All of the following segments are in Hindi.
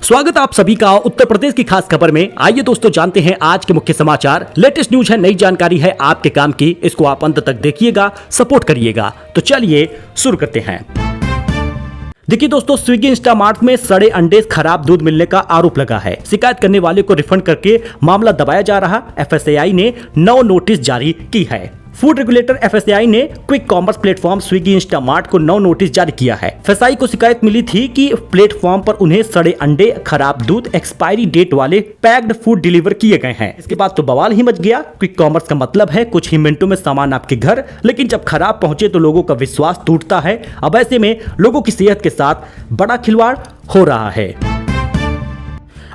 स्वागत आप सभी का उत्तर प्रदेश की खास खबर में। आइए दोस्तों जानते हैं आज के मुख्य समाचार। लेटेस्ट न्यूज है, नई जानकारी है आपके काम की, इसको आप अंत तक देखिएगा, सपोर्ट करिएगा। तो चलिए शुरू करते हैं। देखिए दोस्तों, स्विगी इंस्टामार्ट में सड़े अंडे, खराब दूध मिलने का आरोप लगा है। शिकायत करने वाले को रिफंड करके मामला दबाया जा रहा। FSSAI ने 9 नोटिस जारी की है। फूड रेगुलेटर FSSAI ने quick commerce platform Swiggy Instamart को 9 नोटिस जारी किया है। FSSAI को शिकायत मिली थी कि प्लेटफॉर्म पर उन्हें सड़े अंडे, खराब दूध, एक्सपायरी डेट वाले पैक्ड फूड डिलीवर किए गए हैं। इसके बाद तो बवाल ही मच गया। क्विक कॉमर्स का मतलब है कुछ ही मिनटों में सामान आपके घर, लेकिन जब खराब पहुंचे तो लोगों का विश्वास टूटता है। अब ऐसे में लोगों की सेहत के साथ बड़ा खिलवाड़ हो रहा है।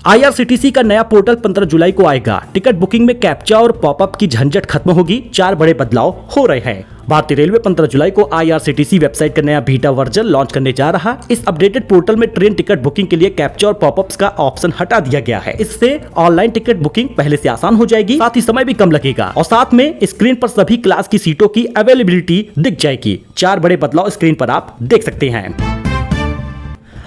IRCTC का नया पोर्टल 15 जुलाई को आएगा। टिकट बुकिंग में कैप्चा और पॉपअप की झंझट खत्म होगी। 4 बड़े बदलाव हो रहे हैं। भारतीय रेलवे 15 जुलाई को IRCTC वेबसाइट का नया बीटा वर्जन लॉन्च करने जा रहा। इस अपडेटेड पोर्टल में ट्रेन टिकट बुकिंग के लिए कैप्चा और पॉपअप्स का ऑप्शन हटा दिया गया है। इससे ऑनलाइन टिकट बुकिंग पहले से आसान हो जाएगी, साथ ही समय भी कम लगेगा और साथ में स्क्रीन पर सभी क्लास की सीटों की अवेलेबिलिटी दिख जाएगी। 4 बड़े बदलाव स्क्रीन पर आप देख सकते हैं।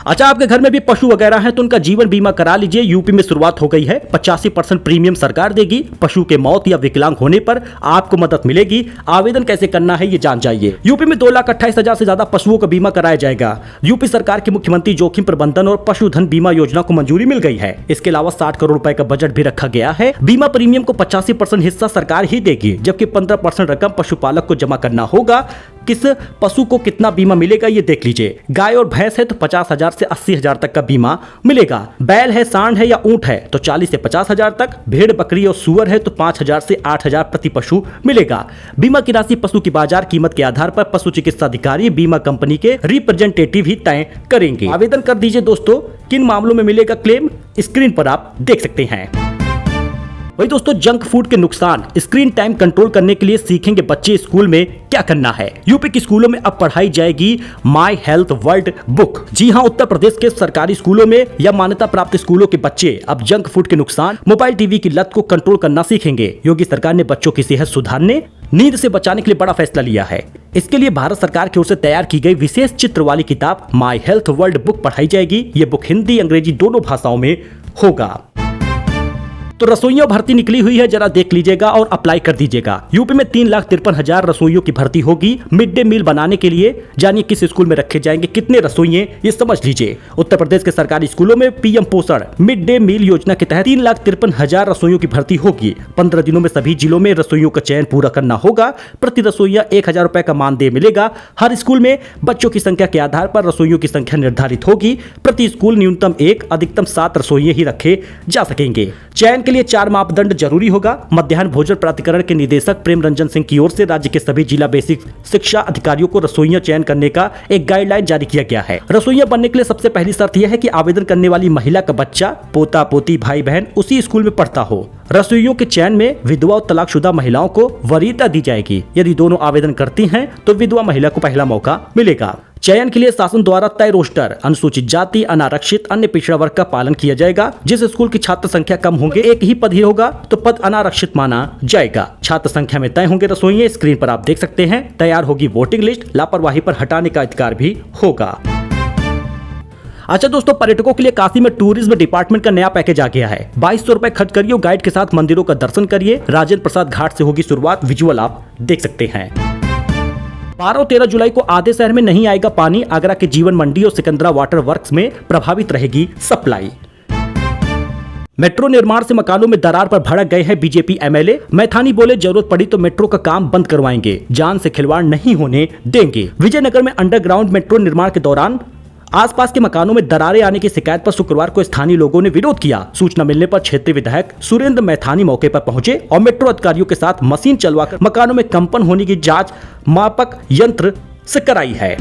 अच्छा, आपके घर में भी पशु वगैरह हैं तो उनका जीवन बीमा करा लीजिए। यूपी में शुरुआत हो गई है। 85% प्रीमियम सरकार देगी। पशु के मौत या विकलांग होने पर आपको मदद मिलेगी। आवेदन कैसे करना है ये जान जाइए। यूपी में 2,28,000 से ज्यादा पशुओं का बीमा कराया जाएगा। यूपी सरकार की मुख्यमंत्री जोखिम प्रबंधन और पशुधन बीमा योजना को मंजूरी मिल गई है। इसके अलावा 60 करोड़ रुपए का बजट भी रखा गया है। बीमा प्रीमियम को 85% हिस्सा सरकार ही देगी, जबकि 15% रकम पशुपालक को जमा करना होगा। किस पशु को कितना बीमा मिलेगा ये देख लीजिए। गाय और भैंस है तो 50,000 से 80,000 तक का बीमा मिलेगा। बैल है, सांड है या ऊंट है तो 40 से 50,000 तक। भेड़, बकरी और सुअर है तो 5,000 से 8,000 प्रति पशु मिलेगा। बीमा की राशि पशु की बाजार कीमत के आधार पर पशु चिकित्सा अधिकारी बीमा कंपनी के रिप्रेजेंटेटिव ही तय करेंगे। आवेदन कर दीजिए दोस्तों। किन मामलों में मिलेगा क्लेम, स्क्रीन पर आप देख सकते हैं। वही दोस्तों, जंक फूड के नुकसान, स्क्रीन टाइम कंट्रोल करने के लिए सीखेंगे बच्चे स्कूल में क्या करना है। यूपी के स्कूलों में अब पढ़ाई जाएगी माई हेल्थ वर्ल्ड बुक। जी हां, उत्तर प्रदेश के सरकारी स्कूलों में या मान्यता प्राप्त स्कूलों के बच्चे अब जंक फूड के नुकसान, मोबाइल टीवी की लत को कंट्रोल करना सीखेंगे। योगी सरकार ने बच्चों की सेहत सुधारने, नींद से बचाने के लिए बड़ा फैसला लिया है। इसके लिए भारत सरकार की ओर से तैयार की गई विशेष चित्र वाली किताब माई हेल्थ वर्ल्ड बुक पढ़ाई जाएगी। ये बुक हिंदी, अंग्रेजी दोनों भाषाओं में होगा। तो रसोइयों भर्ती निकली हुई है, जरा देख लीजिएगा और अप्लाई कर दीजिएगा। यूपी में 3,53,000 रसोइयों की भर्ती होगी मिड डे मील बनाने के लिए। जानिए किस स्कूल में रखे जाएंगे कितने रसोइये, ये समझ लीजिए। उत्तर प्रदेश के सरकारी स्कूलों में PM पोषण मिड डे मील योजना के तहत 3,53,000 रसोइयों की भर्ती होगी। 15 दिनों में सभी जिलों में रसोइयों का चयन पूरा करना होगा। प्रति रसोइया 1,000 रुपए का मानदेय मिलेगा। हर स्कूल में बच्चों की संख्या के आधार पर रसोइयों की संख्या निर्धारित होगी। प्रति स्कूल न्यूनतम 1, अधिकतम 7 रसोइये ही रखे जा सकेंगे। चयन के लिए 4 मापदंड जरूरी होगा। मध्याह्न भोजन प्राधिकरण के निदेशक प्रेम रंजन सिंह की ओर से राज्य के सभी जिला बेसिक शिक्षा अधिकारियों को रसोइया चयन करने का एक गाइडलाइन जारी किया गया है। रसोइया बनने के लिए सबसे पहली शर्त यह है कि आवेदन करने वाली महिला का बच्चा, पोता पोती, भाई बहन उसी स्कूल में पढ़ता हो। रसोइयों के चयन में विधवा और तलाकशुदा महिलाओं को वरीयता दी जाएगी। यदि दोनों आवेदन करती हैं तो विधवा महिला को पहला मौका मिलेगा। चयन के लिए शासन द्वारा तय रोस्टर, अनुसूचित जाति, अनारक्षित, अन्य पिछड़ा वर्ग का पालन किया जाएगा। जिस स्कूल की छात्र संख्या कम होंगे, एक ही पद ही होगा तो पद अनारक्षित माना जाएगा। छात्र संख्या में तय होंगे रसोइये, स्क्रीन पर आप देख सकते हैं। तैयार होगी वोटिंग लिस्ट, लापरवाही पर हटाने का अधिकार भी होगा। अच्छा दोस्तों, पर्यटकों के लिए काशी में टूरिज्म डिपार्टमेंट का नया पैकेज आ गया है। 2200 रुपए खर्च करिए, गाइड के साथ मंदिरों का दर्शन करिए। राजेंद्र प्रसाद घाट से होगी शुरुआत, विजुअल आप देख सकते हैं। 12 और 13 जुलाई को आधे शहर में नहीं आएगा पानी। आगरा के जीवन मंडी और सिकंदरा वाटर वर्क्स में प्रभावित रहेगी सप्लाई। मेट्रो निर्माण से मकानों में दरार पर भड़क गए हैं बीजेपी MLA। मैथानी बोले जरूरत पड़ी तो मेट्रो का काम बंद करवाएंगे, जान से खिलवाड़ नहीं होने देंगे। विजयनगर में अंडरग्राउंड मेट्रो निर्माण के दौरान आसपास के मकानों में दरारें आने की शिकायत पर शुक्रवार को स्थानीय लोगों ने विरोध किया। सूचना मिलने पर क्षेत्रीय विधायक सुरेंद्र मैथानी मौके पर पहुंचे और मेट्रो अधिकारियों के साथ मशीन चलवाकर मकानों में कंपन होने की जांच मापक यंत्र से कराई है।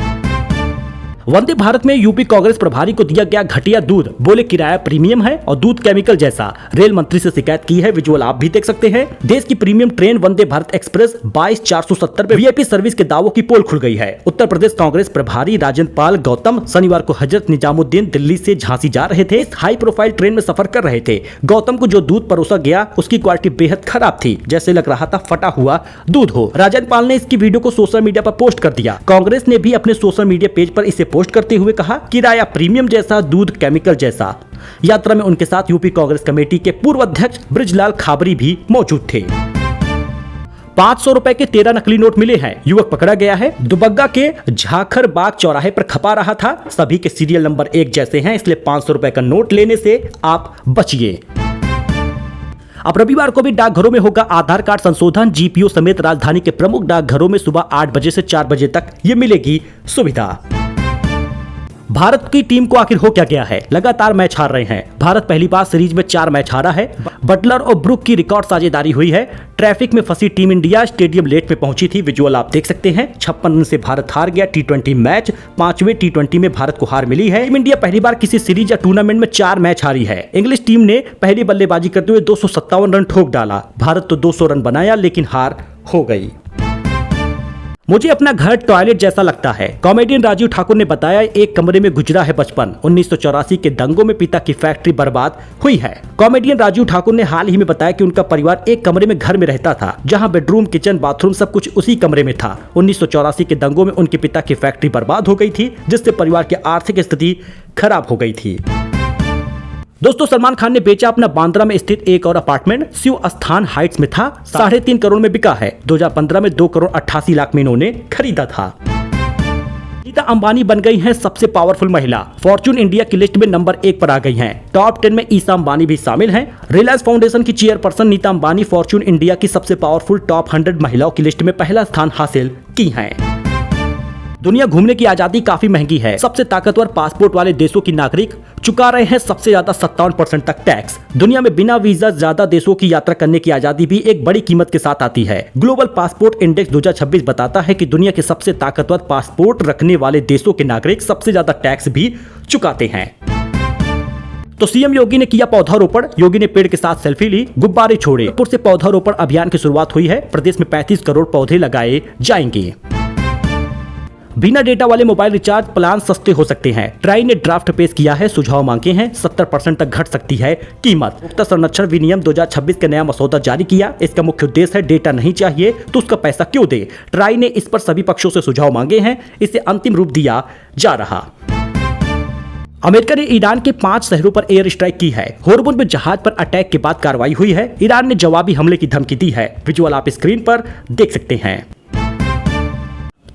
वंदे भारत में यूपी कांग्रेस प्रभारी को दिया गया घटिया दूध, बोले किराया प्रीमियम है और दूध केमिकल जैसा। रेल मंत्री से शिकायत की है, विजुअल आप भी देख सकते हैं। देश की premium train Vande Bharat express 22,470 में VIP सर्विस के दावों की पोल खुल गई है। उत्तर प्रदेश कांग्रेस प्रभारी राजेंद्र पाल गौतम शनिवार को हजरत निजामुद्दीन दिल्ली से झांसी जा रहे थे। इस हाई प्रोफाइल ट्रेन में सफर कर रहे थे। गौतम को जो दूध परोसा गया उसकी क्वालिटी बेहद खराब थी, जैसे लग रहा था फटा हुआ दूध हो। राजेंद्र पाल ने इसकी वीडियो को सोशल मीडिया पर पोस्ट कर दिया। कांग्रेस ने भी अपने सोशल मीडिया पेज पर इसे पोस्ट करते हुए कहा, किराया प्रीमियम जैसा, दूध केमिकल जैसा। यात्रा में उनके साथ यूपी कांग्रेस कमेटी के पूर्व अध्यक्ष बृजलाल खाबरी भी मौजूद थे। 500 रुपए के 13 नकली नोट मिले हैं। युवक पकड़ा गया है। दुबग्गा के झाखर बाग चौराहे पर खपा रहा था। सभी के सीरियल नंबर एक जैसे हैं, इसलिए 500 रुपए का नोट लेने से आप बचिए। अब रविवार को भी डाकघरों में होगा आधार कार्ड संशोधन। जीपीओ समेत राजधानी के प्रमुख डाकघरों में सुबह 8 बजे से 4 बजे तक ये मिलेगी सुविधा। भारत की टीम को आखिर हो क्या गया है? लगातार मैच हार रहे हैं। भारत पहली बार सीरीज में 4 मैच हारा है। बटलर और ब्रुक की रिकॉर्ड साझेदारी हुई है। ट्रैफिक में फंसी टीम इंडिया स्टेडियम लेट में पहुंची थी। विजुअल आप देख सकते हैं। 56 रन से भारत हार गया T20 मैच। 5वें T20 में भारत को हार मिली है। टीम इंडिया पहली बार किसी सीरीज या टूर्नामेंट में 4 मैच हारी है। इंग्लिश टीम ने पहली बल्लेबाजी करते हुए 257 रन ठोक डाला। भारत तो 200 रन बनाया, लेकिन हार हो गई। मुझे अपना घर टॉयलेट जैसा लगता है। कॉमेडियन राजीव ठाकुर ने बताया, एक कमरे में गुजरा है बचपन। 1984 के दंगों में पिता की फैक्ट्री बर्बाद हुई है। कॉमेडियन राजीव ठाकुर ने हाल ही में बताया कि उनका परिवार एक कमरे में घर में रहता था, जहां बेडरूम, किचन, बाथरूम सब कुछ उसी कमरे में था। 1984 के दंगों में उनके पिता की फैक्ट्री बर्बाद हो गई थी, जिससे परिवार की आर्थिक स्थिति खराब हो गई थी। दोस्तों, सलमान खान ने बेचा अपना बांद्रा में स्थित एक और अपार्टमेंट। शिव स्थान हाइट्स में था। 3.5 करोड़ में बिका है। 2015 में 2 करोड़ 88 लाख में इन्होंने खरीदा था। नीता अंबानी बन गई हैं सबसे पावरफुल महिला। फॉर्च्यून इंडिया की लिस्ट में नंबर 1 पर आ गई हैं। टॉप 10 में ईसा अंबानी भी शामिल हैं। रिलायंस फाउंडेशन की chairperson Nita Ambani Fortune India की सबसे पावरफुल टॉप 100 महिलाओं की लिस्ट में पहला स्थान हासिल की हैं। दुनिया घूमने की आजादी काफी महंगी है। सबसे ताकतवर पासपोर्ट वाले देशों की नागरिक चुका रहे हैं सबसे ज्यादा 57% तक टैक्स। दुनिया में बिना वीजा ज्यादा देशों की यात्रा करने की आजादी भी एक बड़ी कीमत के साथ आती है। ग्लोबल पासपोर्ट इंडेक्स 2026 बताता है कि दुनिया के सबसे ताकतवर पासपोर्ट रखने वाले देशों के नागरिक सबसे ज्यादा टैक्स भी चुकाते हैं। तो सीएम योगी ने किया पौधारोपण। योगी ने पेड़ के साथ सेल्फी ली, गुब्बारे छोड़े। पुर से पौधारोपण अभियान की शुरुआत हुई है। प्रदेश में 35 करोड़ पौधे लगाए जाएंगे। बिना डेटा वाले मोबाइल रिचार्ज प्लान सस्ते हो सकते हैं। ट्राई ने ड्राफ्ट पेश किया है। सुझाव मांगे हैं। 70% तक घट सकती है कीमत। उपभोक्ता संरक्षण विनियम 2026 का नया मसौदा जारी किया। इसका मुख्य उद्देश्य है, डेटा नहीं चाहिए तो उसका पैसा क्यों दे। ट्राई ने इस पर सभी पक्षों से सुझाव मांगे हैं। इसे अंतिम रूप दिया जा रहा। अमेरिका ने ईरान के 5 शहरों पर एयर स्ट्राइक की है। होर्मुज में जहाज पर अटैक के बाद कार्रवाई हुई है। ईरान ने जवाबी हमले की धमकी दी है। विजुअल आप स्क्रीन पर देख सकते हैं।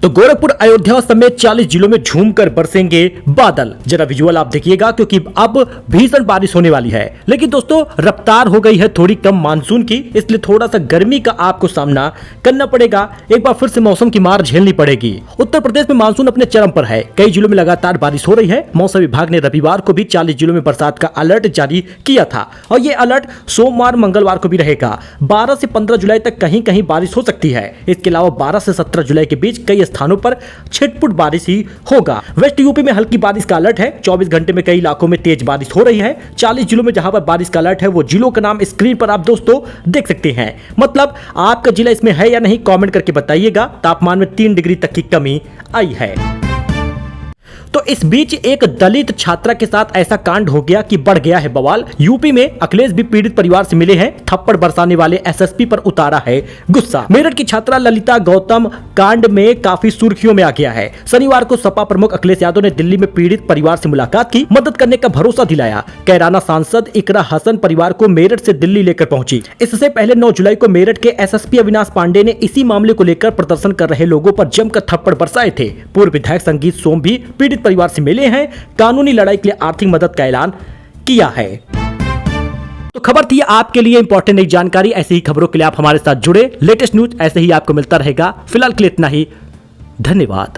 तो गोरखपुर, अयोध्या समेत 40 जिलों में झूमकर बरसेंगे बादल। जरा विजुअल आप देखिएगा, क्योंकि अब भीषण बारिश होने वाली है। लेकिन दोस्तों, रफ्तार हो गई है थोड़ी कम मानसून की, इसलिए थोड़ा सा गर्मी का आपको सामना करना पड़ेगा। एक बार फिर से मौसम की मार झेलनी पड़ेगी। उत्तर प्रदेश में मानसून अपने चरम पर है। कई जिलों में लगातार बारिश हो रही है। मौसम विभाग ने रविवार को भी 40 जिलों में बरसात का अलर्ट जारी किया था, और ये अलर्ट सोमवार, मंगलवार को भी रहेगा। 12 से 15 जुलाई तक कहीं कहीं बारिश हो सकती है। इसके अलावा 12 से 17 जुलाई के बीच कई स्थानों पर छिटपुट बारिश ही होगा। वेस्ट यूपी में हल्की बारिश का अलर्ट है। 24 घंटे में कई इलाकों में तेज बारिश हो रही है। 40 जिलों में जहां पर बारिश का अलर्ट है, वो जिलों का नाम स्क्रीन पर आप दोस्तों देख सकते हैं। मतलब आपका जिला इसमें है या नहीं, कमेंट करके बताइएगा। तापमान में 3 डिग्री तक की कमी आई है। तो इस बीच एक दलित छात्रा के साथ ऐसा कांड हो गया कि बढ़ गया है बवाल। यूपी में अखिलेश भी पीड़ित परिवार से मिले हैं। थप्पड़ बरसाने वाले एसएसपी पर उतारा है गुस्सा। मेरठ की छात्रा ललिता गौतम कांड में काफी सुर्खियों में आ गया है। शनिवार को सपा प्रमुख अखिलेश यादव ने दिल्ली में पीड़ित परिवार से मुलाकात की, मदद करने का भरोसा दिलाया। कैराना सांसद इकरा हसन परिवार को मेरठ से दिल्ली लेकर पहुंची। इससे पहले 9 जुलाई को मेरठ के एसएसपी अविनाश पांडे ने इसी मामले को लेकर प्रदर्शन कर रहे लोगों पर जमकर थप्पड़ बरसाए थे। पूर्व विधायक संगीत सोम भी पीड़ित परिवार से मिले हैं। कानूनी लड़ाई के लिए आर्थिक मदद का ऐलान किया है। तो खबर थी आपके लिए इंपॉर्टेंट नई जानकारी। ऐसे ही खबरों के लिए आप हमारे साथ जुड़े। लेटेस्ट न्यूज ऐसे ही आपको मिलता रहेगा। फिलहाल के लिए इतना ही। धन्यवाद।